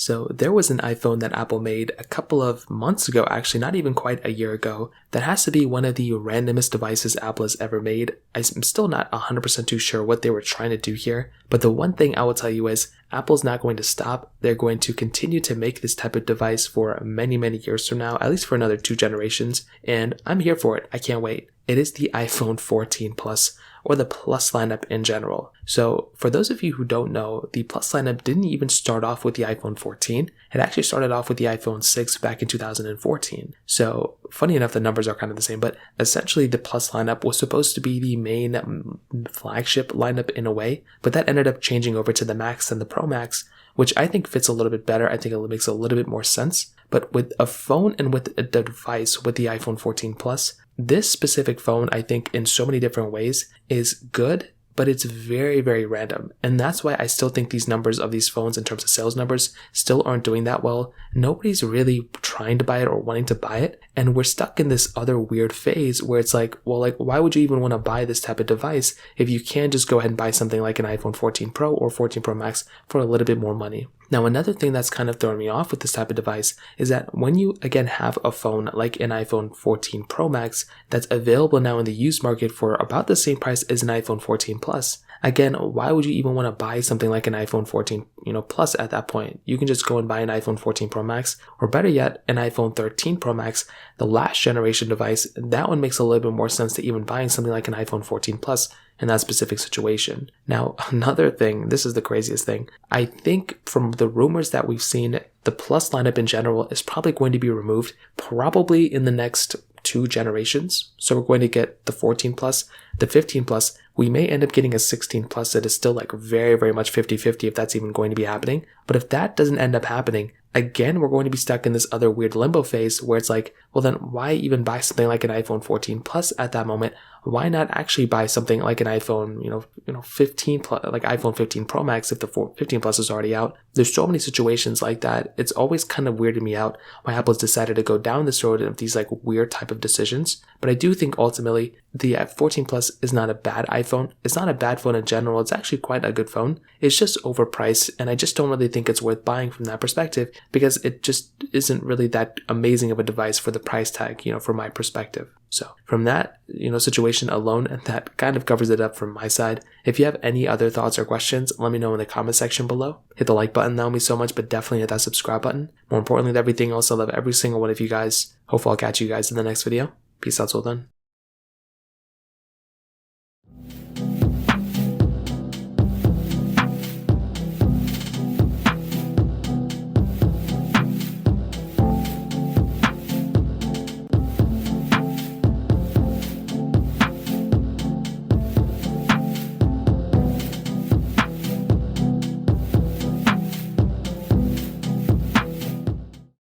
So there was an iPhone that Apple made a couple of months ago, actually not even quite a year ago, that has to be one of the randomest devices Apple has ever made. I'm still not 100% too sure what they were trying to do here, but the one thing I will tell you is Apple's not going to stop. They're going to continue to make this type of device for many, many years from now, at least for another 2 generations, and I'm here for it. I can't wait. It is the iPhone 14 Plus, or the Plus lineup in general. So for those of you who don't know, the Plus lineup didn't even start off with the iPhone 14. It actually started off with the iPhone 6 back in 2014. So funny enough, the numbers are kind of the same, but essentially the Plus lineup was supposed to be the main flagship lineup in a way, but that ended up changing over to the Max and the Pro Max, which I think fits a little bit better. I think it makes a little bit more sense. But with a phone and with a device with the iPhone 14 Plus, this specific phone, I think in so many different ways, is good, but it's very, very random. And that's why I still think these numbers of these phones in terms of sales numbers still aren't doing that well. Nobody's really trying to buy it or wanting to buy it. And we're stuck in this other weird phase where it's like, well, like, why would you even want to buy this type of device if you can just go ahead and buy something like an iPhone 14 Pro or 14 Pro Max for a little bit more money? Now, another thing that's kind of throwing me off with this type of device is that when you, again, have a phone like an iPhone 14 Pro Max that's available now in the used market for about the same price as an iPhone 14 Plus, again, why would you even want to buy something like an iPhone 14, Plus at that point? You can just go and buy an iPhone 14 Pro Max, or better yet, an iPhone 13 Pro Max, the last generation device. That one makes a little bit more sense to even buying something like an iPhone 14 Plus in that specific situation. Now, another thing, this is the craziest thing. I think from the rumors that we've seen, the Plus lineup in general is probably going to be removed probably in the next 2 generations. So we're going to get the 14 Plus, the 15 Plus. We may end up getting a 16 Plus that is still like very, very much 50-50 if that's even going to be happening. But if that doesn't end up happening, again, we're going to be stuck in this other weird limbo phase where it's like, well, then why even buy something like an iPhone 14 Plus at that moment? Why not actually buy something like an iPhone, 15 Plus, like iPhone 15 Pro Max if the 15 Plus is already out? There's so many situations like that. It's always kind of weirded me out why Apple's decided to go down this road of these like weird type of decisions. But I do think ultimately the 14 Plus is not a bad iPhone. It's not a bad phone in general. It's actually quite a good phone. It's just overpriced, and I just don't really think it's worth buying from that perspective because it just isn't really that amazing of a device for the price tag, from my perspective. So from that, situation alone, that kind of covers it up from my side. If you have any other thoughts or questions, let me know in the comment section below. Hit the like button, that would mean so much, but definitely hit that subscribe button. More importantly than everything else, I love every single one of you guys. Hopefully I'll catch you guys in the next video. Peace out till then.